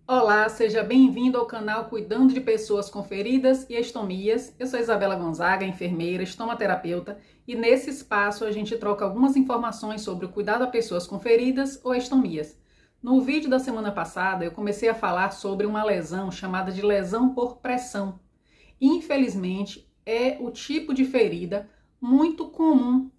Olá, seja bem-vindo ao canal Cuidando de Pessoas com Feridas e Estomias. Eu sou Isabela Gonzaga, enfermeira, estomaterapeuta, e nesse espaço a gente troca algumas informações sobre o cuidado a pessoas com feridas ou estomias. No vídeo da semana passada eu comecei a falar sobre uma lesão chamada de lesão por pressão. Infelizmente, é o tipo de ferida muito comum,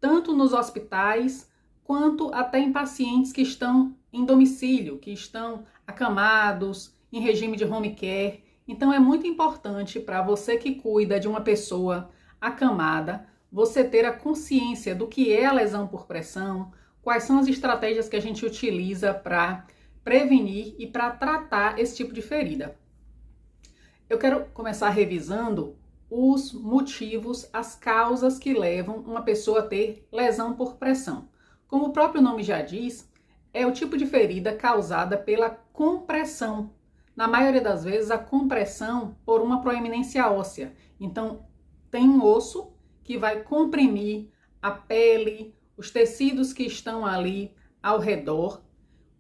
tanto nos hospitais quanto até em pacientes que estão em domicílio, que estão acamados, em regime de home care. Então é muito importante para você que cuida de uma pessoa acamada, você ter a consciência do que é a lesão por pressão, quais são as estratégias que a gente utiliza para prevenir e para tratar esse tipo de ferida. Eu quero começar revisando os motivos, as causas que levam uma pessoa a ter lesão por pressão. Como o próprio nome já diz, é o tipo de ferida causada pela compressão. Na maioria das vezes, a compressão por uma proeminência óssea. Então, tem um osso que vai comprimir a pele, os tecidos que estão ali ao redor,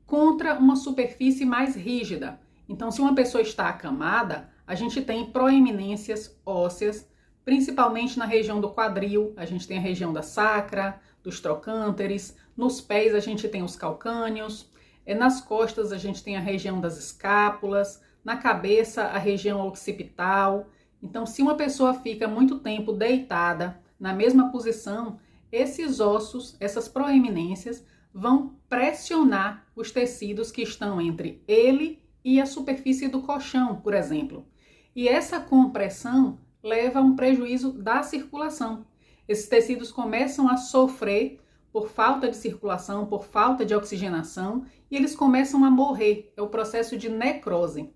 contra uma superfície mais rígida. Então, se uma pessoa está acamada, a gente tem proeminências ósseas, principalmente na região do quadril, a gente tem a região da sacra, dos trocânteres, nos pés a gente tem os calcâneos, nas costas a gente tem a região das escápulas, na cabeça a região occipital. Então, se uma pessoa fica muito tempo deitada na mesma posição, esses ossos, essas proeminências, vão pressionar os tecidos que estão entre ele e a superfície do colchão, por exemplo. E essa compressão leva a um prejuízo da circulação. Esses tecidos começam a sofrer por falta de circulação, por falta de oxigenação, e eles começam a morrer. É o processo de necrose.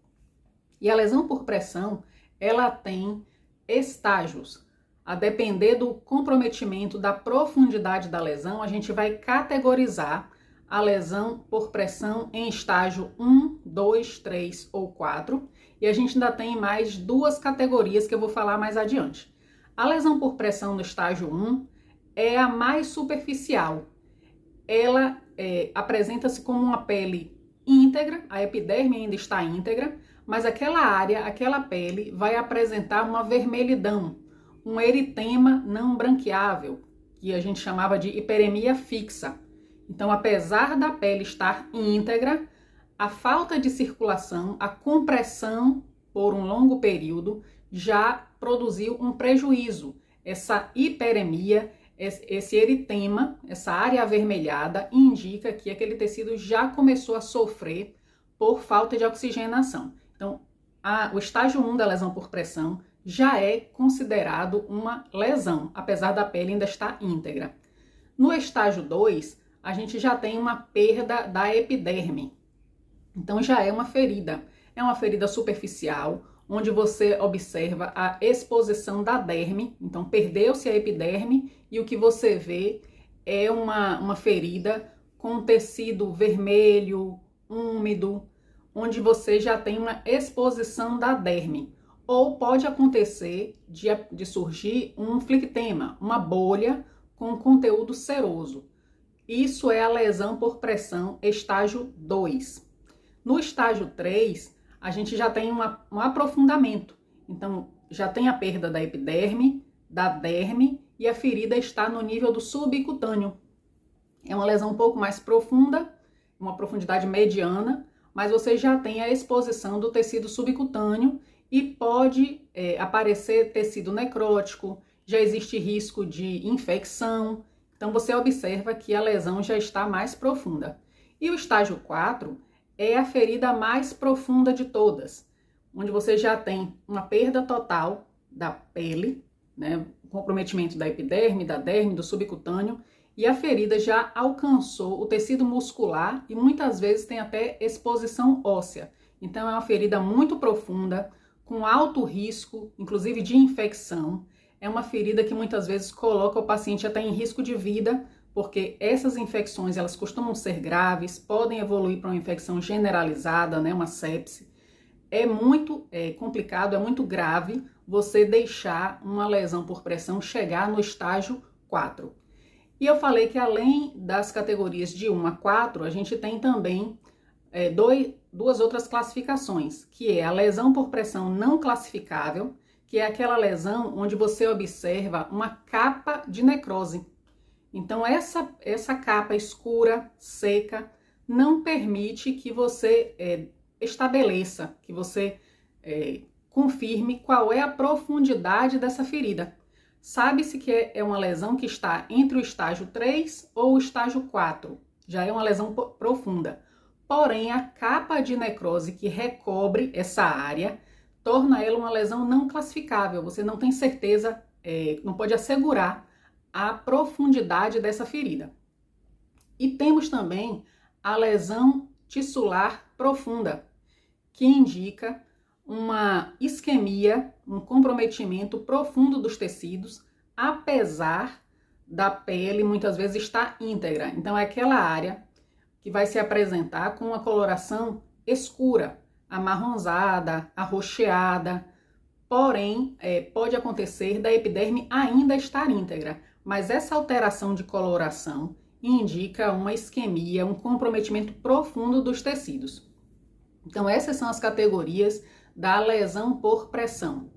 E a lesão por pressão, ela tem estágios. A depender do comprometimento, da profundidade da lesão, a gente vai categorizar a lesão por pressão em estágio 1, 2, 3 ou 4. E a gente ainda tem mais duas categorias que eu vou falar mais adiante. A lesão por pressão no estágio 1 é a mais superficial. Ela apresenta-se como uma pele íntegra, a epiderme ainda está íntegra, mas aquela área, aquela pele vai apresentar uma vermelhidão, um eritema não branqueável, que a gente chamava de hiperemia fixa. Então, apesar da pele estar íntegra, a falta de circulação, a compressão por um longo período já produziu um prejuízo. Essa hiperemia, esse eritema, essa área avermelhada, indica que aquele tecido já começou a sofrer por falta de oxigenação. Então, o estágio 1 da lesão por pressão já é considerado uma lesão, apesar da pele ainda estar íntegra. No estágio 2, a gente já tem uma perda da epiderme. Então já é uma ferida superficial, onde você observa a exposição da derme. Então perdeu-se a epiderme e o que você vê é uma ferida com tecido vermelho, úmido, onde você já tem uma exposição da derme. Ou pode acontecer de surgir um flictema, uma bolha com conteúdo seroso. Isso é a lesão por pressão estágio 2. No estágio 3, a gente já tem um aprofundamento. Então, já tem a perda da epiderme, da derme e a ferida está no nível do subcutâneo. É uma lesão um pouco mais profunda, uma profundidade mediana, mas você já tem a exposição do tecido subcutâneo e pode aparecer tecido necrótico, já existe risco de infecção. Então, você observa que a lesão já está mais profunda. E o estágio 4 é a ferida mais profunda de todas, onde você já tem uma perda total da pele, né, comprometimento da epiderme, da derme, do subcutâneo, e a ferida já alcançou o tecido muscular e muitas vezes tem até exposição óssea. Então, é uma ferida muito profunda, com alto risco, inclusive de infecção. É uma ferida que muitas vezes coloca o paciente até em risco de vida, porque essas infecções, elas costumam ser graves, podem evoluir para uma infecção generalizada, né, uma sepse. É muito complicado, é muito grave você deixar uma lesão por pressão chegar no estágio 4. E eu falei que além das categorias de 1 a 4, a gente tem também duas outras classificações, que é a lesão por pressão não classificável, que é aquela lesão onde você observa uma capa de necrose. Então, essa capa escura, seca, não permite que você estabeleça, que você confirme qual é a profundidade dessa ferida. Sabe-se que é uma lesão que está entre o estágio 3 ou o estágio 4. Já é uma lesão profunda. Porém, a capa de necrose que recobre essa área torna ela uma lesão não classificável. Você não tem certeza, não pode assegurar a profundidade dessa ferida. E temos também a lesão tissular profunda, que indica uma isquemia, um comprometimento profundo dos tecidos, apesar da pele muitas vezes estar íntegra. Então, é aquela área que vai se apresentar com uma coloração escura, amarronzada, arroxeada. Porém, pode acontecer da epiderme ainda estar íntegra, mas essa alteração de coloração indica uma isquemia, um comprometimento profundo dos tecidos. Então, essas são as categorias da lesão por pressão.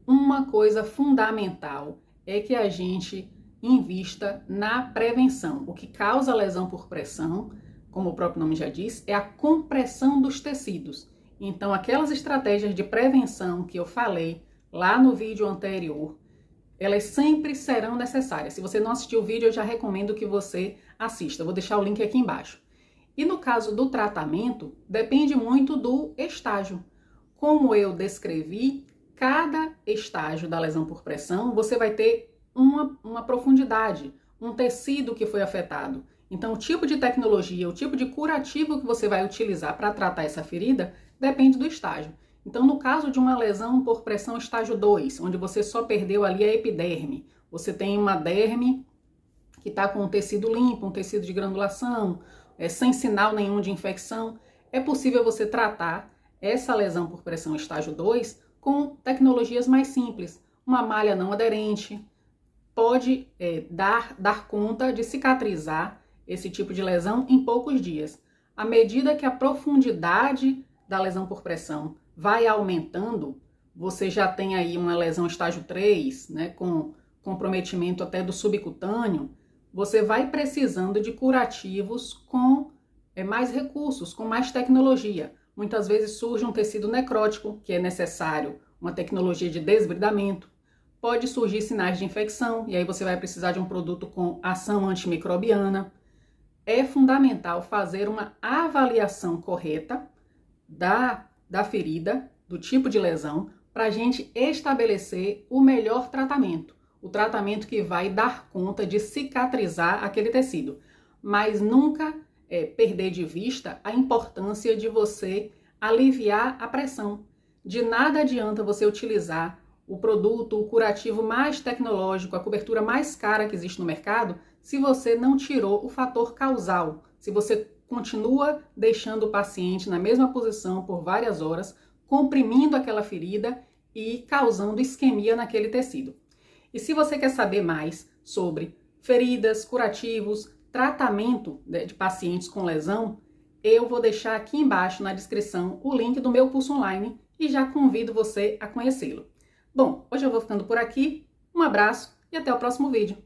Uma coisa fundamental é que a gente invista na prevenção. O que causa lesão por pressão, como o próprio nome já diz, é a compressão dos tecidos. Então, aquelas estratégias de prevenção que eu falei lá no vídeo anterior, elas sempre serão necessárias. Se você não assistiu o vídeo, eu já recomendo que você assista. Eu vou deixar o link aqui embaixo. E no caso do tratamento, depende muito do estágio. Como eu descrevi, cada estágio da lesão por pressão, você vai ter uma profundidade, um tecido que foi afetado. Então, o tipo de tecnologia, o tipo de curativo que você vai utilizar para tratar essa ferida, depende do estágio. Então, no caso de uma lesão por pressão estágio 2, onde você só perdeu ali a epiderme, você tem uma derme que está com um tecido limpo, um tecido de granulação, sem sinal nenhum de infecção, é possível você tratar essa lesão por pressão estágio 2 com tecnologias mais simples. Uma malha não aderente pode dar conta de cicatrizar esse tipo de lesão em poucos dias. À medida que a profundidade da lesão por pressão vai aumentando, você já tem aí uma lesão estágio 3, né, com comprometimento até do subcutâneo, você vai precisando de curativos com mais recursos, com mais tecnologia. Muitas vezes surge um tecido necrótico, que é necessário uma tecnologia de desbridamento. Pode surgir sinais de infecção, e aí você vai precisar de um produto com ação antimicrobiana. É fundamental fazer uma avaliação correta da ferida, do tipo de lesão, para a gente estabelecer o melhor tratamento. O tratamento que vai dar conta de cicatrizar aquele tecido. Mas nunca perder de vista a importância de você aliviar a pressão. De nada adianta você utilizar o produto, o curativo mais tecnológico, a cobertura mais cara que existe no mercado, se você não tirou o fator causal, se você continua deixando o paciente na mesma posição por várias horas, comprimindo aquela ferida e causando isquemia naquele tecido. E se você quer saber mais sobre feridas, curativos, tratamento de pacientes com lesão, eu vou deixar aqui embaixo na descrição o link do meu curso online e já convido você a conhecê-lo. Bom, hoje eu vou ficando por aqui, um abraço e até o próximo vídeo.